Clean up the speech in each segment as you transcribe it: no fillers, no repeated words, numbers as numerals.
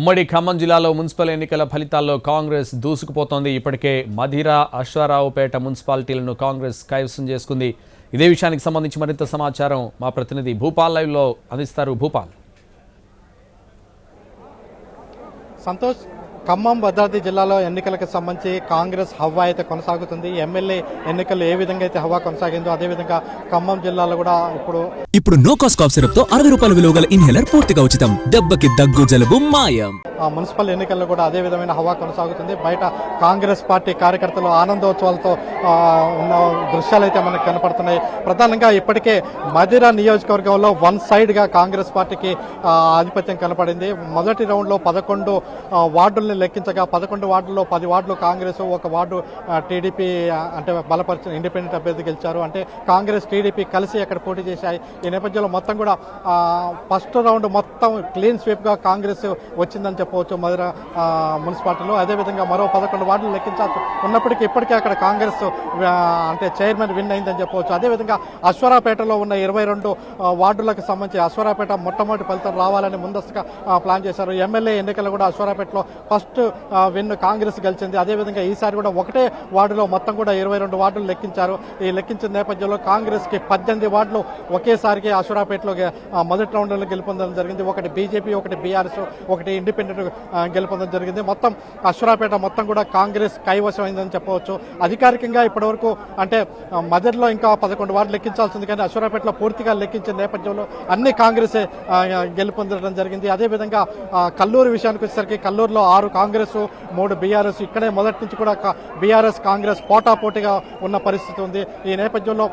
ఉమ్మడి ఖమ్మం జిల్లాలో మున్సిపల్ ఎన్నికల ఫలితాల్లో కాంగ్రెస్ దూసుకుపోతోంది. ఇప్పటికే మధిర, అశ్వారావుపేట మున్సిపాలిటీలను కాంగ్రెస్ కైవసం చేసుకుంది. ఇదే విషయానికి సంబంధించి మరింత సమాచారం మా ప్రతినిధి భూపాల్ లైవ్లో అందిస్తారు. భూపాల్. సంతోష్, ఖమ్మం భద్రాద్రి జిల్లాలో ఎన్నికలకు సంబంధించి కాంగ్రెస్ హవా అయితే కొనసాగుతుంది. ఎమ్మెల్యే ఎన్నికలు ఏ విధంగా అయితే హవా కొనసాగిందో అదేవిధంగా ఖమ్మం జిల్లాలో కూడా ఇప్పుడు నో కాస్ట్ కాఫ్ సిరప్ తో 60 రూపాయల విలువ గల ఇన్హేలర్ పూర్తిగా ఉచితం. దెబ్బకి దగ్గు జలుబు మాయం. మున్సిపల్ ఎన్నికల్లో కూడా అదే విధమైన హవా కొనసాగుతుంది. బయట కాంగ్రెస్ పార్టీ కార్యకర్తలు ఆనందోత్సవాలతో ఉన్న దృశ్యాలు అయితే మనకు కనపడుతున్నాయి. ప్రధానంగా ఇప్పటికే మధిర నియోజకవర్గంలో వన్ సైడ్ గా కాంగ్రెస్ పార్టీకి ఆధిపత్యం కనపడింది. మొదటి రౌండ్ లో 11 వార్డుల్ని లెక్కించగా 11 వార్డుల్లో 10 వార్డులు కాంగ్రెస్, 1 వార్డు టీడీపీ అంటే బలపరిచిన ఇండిపెండెంట్ అభ్యర్థి గెలిచారు. అంటే కాంగ్రెస్ టీడీపీ కలిసి అక్కడ పోటీ చేశాయి. ఈ నేపథ్యంలో మొత్తం కూడా ఫస్ట్ రౌండ్ మొత్తం క్లీన్ స్వీప్ గా కాంగ్రెస్ వచ్చిందని చెప్పవచ్చు మధిర మున్సిపాలిటీలో. అదేవిధంగా మరో 11 వార్డులు లెక్కించాల్సి ఉన్నప్పటికీ ఇప్పటికే అక్కడ కాంగ్రెస్ అంటే చైర్మన్ విన్ అయిందని చెప్పవచ్చు. అదేవిధంగా అశ్వారావుపేటలో ఉన్న 22 వార్డులకు సంబంధించి అశ్వారావుపేట మొట్టమొదటి ఫలితం రావాలని ముందస్తుగా ప్లాన్ చేశారు. ఎమ్మెల్యే ఎన్నికలు కూడా అశ్వారావుపేటలో ఫస్ట్ విన్ కాంగ్రెస్ గెలిచింది. అదేవిధంగా ఈసారి కూడా ఒకటే వార్డులో మొత్తం కూడా 22 వార్డులు లెక్కించారు. ఈ లెక్కించిన నేపథ్యంలో కాంగ్రెస్ కి 18 వార్డులు ఒకేసారికి అశ్వారావుపేటలో మొదటి రౌండ్ లో గెలుపొందడం జరిగింది. ఒకటి బీజేపీ, ఒకటి బీఆర్ఎస్, ఒకటి ఇండిపెండెంట్ గెలుపొందడం జరిగింది. మొత్తం అశ్వారావుపేట మొత్తం కూడా కాంగ్రెస్ కైవశం అయిందని చెప్పవచ్చు. అధికారికంగా ఇప్పటి వరకు అంటే మదర్లో ఇంకా 11 వార్డులు లెక్కించాల్సింది, కానీ అశ్వారావుపేటలో పూర్తిగా లెక్కించిన నేపథ్యంలో అన్ని కాంగ్రెస్ గెలుపొందడం జరిగింది. అదేవిధంగా కల్లూరు విషయానికి వచ్చేసరికి కల్లూరులో 6 కాంగ్రెస్, 3 బీఆర్ఎస్. ఇక్కడే మొదటి నుంచి కూడా బీఆర్ఎస్ కాంగ్రెస్ పోటాపోటీగా ఉన్న పరిస్థితి ఉంది. ఈ నేపథ్యంలో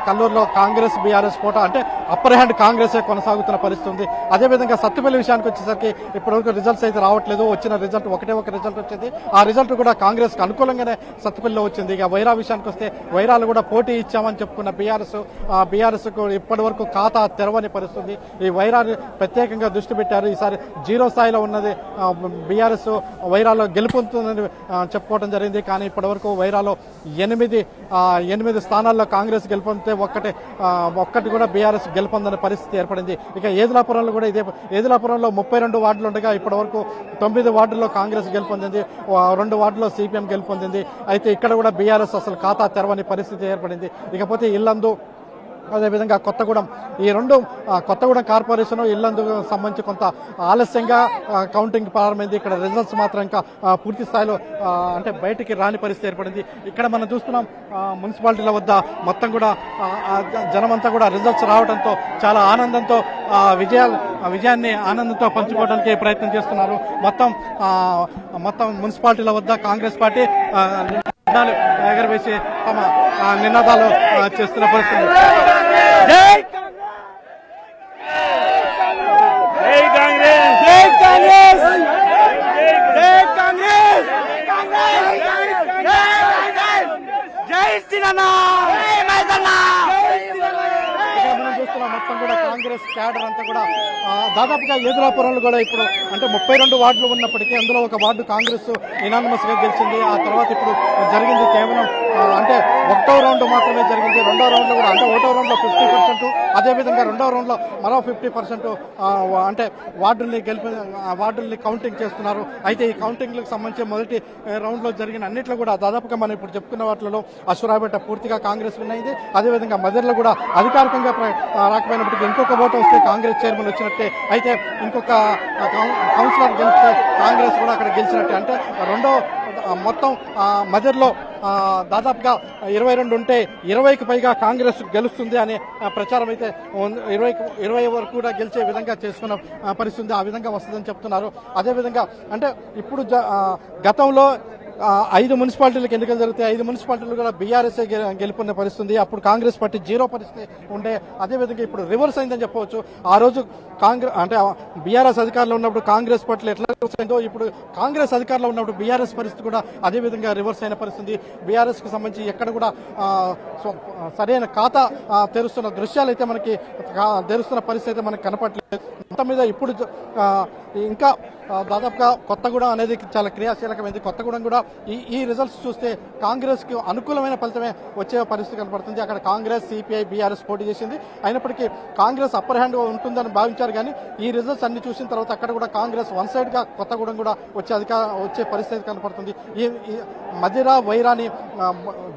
కల్లూరులో కాంగ్రెస్ బీఆర్ఎస్ పోటా అంటే అప్పర్ హ్యాండ్ కాంగ్రెస్ కొనసాగుతున్న పరిస్థితి ఉంది. అదేవిధంగా సత్తుపల్లి విషయానికి వచ్చేసరికి ఇప్పటివరకు రిజల్ట్స్ అయితే రావట్లేదు. వచ్చిన రిజల్ట్ ఒకటే ఒక రిజల్ట్ వచ్చింది. ఆ రిజల్ట్ కూడా కాంగ్రెస్ కు అనుకూలంగానే సత్తుపల్లిలో వచ్చింది. ఇక వైరా విషయానికి వస్తే వైరాలు కూడా పోటీ ఇచ్చామని చెప్పుకున్న బీఆర్ఎస్ కు ఇప్పటి వరకు ఖాతా తెరవని పరిస్థితి. ఈ వైరాన్ని ప్రత్యేకంగా దృష్టి పెట్టారు. ఈసారి 0 స్థాయిలో ఉన్నది బీఆర్ఎస్ వైరాలో గెలుపొందుతుందని చెప్పుకోవడం జరిగింది. కానీ ఇప్పటి వరకు వైరాలో 8 స్థానాల్లో కాంగ్రెస్ గెలుపొందితే ఒక్కటి కూడా బీఆర్ఎస్ గెలుపొందని పరిస్థితి ఏర్పడింది. ఇక ఏదులాపురంలో కూడా ఏదులాపురంలో 32 వార్డులు ఉండగా ఇప్పటి వరకు 9 వార్డుల్లో కాంగ్రెస్ గెలుపొందింది, 2 వార్డుల్లో సిపిఎం గెలుపొందింది. అయితే ఇక్కడ కూడా బీఆర్ఎస్ అసలు ఖాతా తెరవని పరిస్థితి ఏర్పడింది. ఇకపోతే ఇల్లందు, అదేవిధంగా కొత్తగూడెం, ఈ 2 కొత్తగూడెం కార్పొరేషన్ ఇల్లందు సంబంధించి కొంత ఆలస్యంగా కౌంటింగ్ ప్రారంభమైంది. ఇక్కడ రిజల్ట్స్ మాత్రం ఇంకా పూర్తి స్థాయిలో అంటే బయటికి రాని పరిస్థితి ఏర్పడింది. ఇక్కడ మనం చూస్తున్నాం మున్సిపాలిటీల వద్ద మొత్తం కూడా జనమంతా కూడా రిజల్ట్స్ రావడంతో చాలా ఆనందంతో విజయాన్ని ఆనందంతో పంచుకోవడానికి ప్రయత్నం చేస్తున్నారు. మొత్తం మున్సిపాలిటీల వద్ద కాంగ్రెస్ పార్టీ ఎగరవేసి తమ నినాదాలు చేస్తున్న పరిస్థితి. మొత్తం కూడా కాంగ్రెస్ క్యాడర్ అంతా కూడా దాదాపుగా ఏదులాపురంలో కూడా ఇప్పుడు అంటే 32 వార్డులు ఉన్నప్పటికీ అందులో 1 వార్డు కాంగ్రెస్ యునానిమస్ గా గెలిచింది. ఆ తర్వాత ఇప్పుడు జరిగింది కేవలం అంటే 1వ రౌండ్ మాత్రమే జరిగింది. 2వ రౌండ్ లో కూడా అంటే 1వ రౌండ్ లో 50%, అదేవిధంగా 2వ రౌండ్ లో మరో 50% అంటే వార్డుల్ని కౌంటింగ్ చేస్తున్నారు. అయితే ఈ కౌంటింగ్ లకు సంబంధించి మొదటి రౌండ్ లో జరిగిన అన్నింటిలో కూడా దాదాపుగా మనం ఇప్పుడు చెప్పుకున్న వాటిలో అశ్వారావుపేట పూర్తిగా కాంగ్రెస్ విన్ అయింది. అదేవిధంగా మదర్లో కూడా అధికారికంగా రాకపోయినప్పటికీ ఇంకొక ఓటు వస్తే కాంగ్రెస్ చైర్మన్ వచ్చినట్టే. అయితే ఇంకొక కౌన్సిలర్ గెలిస్తే కాంగ్రెస్ కూడా అక్కడ గెలిచినట్టే. అంటే మొత్తం మదర్లో దాదాపుగా 22 ఉంటే 20కి పైగా కాంగ్రెస్ గెలుస్తుంది అనే ప్రచారం అయితే 20 వరకు కూడా గెలిచే విధంగా చేసుకున్న పరిస్థితి ఆ విధంగా వస్తుందని చెప్తున్నారు. అదేవిధంగా అంటే ఇప్పుడు గతంలో 5 మున్సిపాలిటీలకు ఎన్నికలు జరిగితే 5 మున్సిపాలిటీలు కూడా బీఆర్ఎస్ గెలుపొందే పరిస్థితి. అప్పుడు కాంగ్రెస్ పార్టీ 0 పరిస్థితి ఉండే. అదేవిధంగా ఇప్పుడు రివర్స్ అయిందని చెప్పవచ్చు. ఆ రోజు అంటే బీఆర్ఎస్ అధికారంలో ఉన్నప్పుడు కాంగ్రెస్ పార్టీలో ఎట్లా రివర్స్ అయిందో ఇప్పుడు కాంగ్రెస్ అధికారంలో ఉన్నప్పుడు బీఆర్ఎస్ పరిస్థితి కూడా అదేవిధంగా రివర్స్ అయిన పరిస్థితి. బీఆర్ఎస్ కు సంబంధించి ఎక్కడ కూడా సరైన ఖాతా తెరుస్తున్న దృశ్యాలు అయితే తెరుస్తున్న పరిస్థితి అయితే మనకి కనపట్లేదు. మొత్తం మీద ఇప్పుడు ఇంకా దాదాపుగా కొత్తగూడెం అనేది చాలా క్రియాశీలకమైంది. కొత్తగూడెం కూడా ఈ రిజల్ట్స్ చూస్తే కాంగ్రెస్కి అనుకూలమైన ఫలితమే వచ్చే పరిస్థితి కనపడుతుంది. అక్కడ కాంగ్రెస్, సిపిఐ, బీఆర్ఎస్ పోటీ చేసింది. అయినప్పటికీ కాంగ్రెస్ అప్పర్ హ్యాండ్ ఉంటుందని భావించారు. కానీ ఈ రిజల్ట్స్ అన్ని చూసిన తర్వాత అక్కడ కూడా కాంగ్రెస్ వన్ సైడ్ గా కొత్తగూడెం కూడా వచ్చే పరిస్థితి కనపడుతుంది. ఈ మధిర వైరాని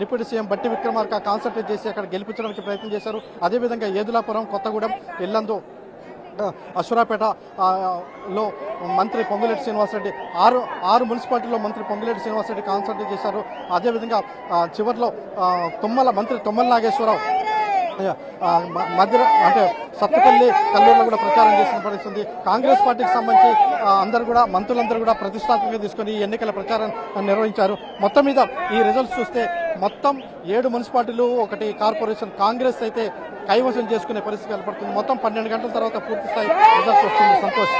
డిప్యూటీ సీఎం బట్టి విక్రమార్క కాన్సన్ట్రేట్ చేసి అక్కడ గెలిపించడానికి ప్రయత్నం చేశారు. అదేవిధంగా ఏదులాపురం, కొత్తగూడెం, ఇల్లందు, అశ్వరాపేట లో మంత్రి పొంగులేటి శ్రీనివాసరెడ్డి ఆరు మున్సిపాలిటీలో మంత్రి పొంగులేటి శ్రీనివాసరెడ్డి కాన్సన్ట్రేట్ చేశారు. అదేవిధంగా చివరిలో మంత్రి తుమ్మల నాగేశ్వరరావు మధ్య అంటే సత్తుపల్లి, కల్లూరులో కూడా ప్రచారం చేసిన పరిస్థితుంది. కాంగ్రెస్ పార్టీకి సంబంధించి మంత్రులందరూ కూడా ప్రతిష్టాత్మకంగా తీసుకుని ఎన్నికల ప్రచారం నిర్వహించారు. మొత్తం మీద ఈ రిజల్ట్స్ చూస్తే మొత్తం 7 మున్సిపాలిటీలు, 1 కార్పొరేషన్ కాంగ్రెస్ అయితే కైవసం చేసుకునే పరిస్థితి కనపడుతుంది. మొత్తం 12 గంటల తర్వాత పూర్తి స్థాయి రిజల్ట్స్ వస్తుంది. సంతోష్.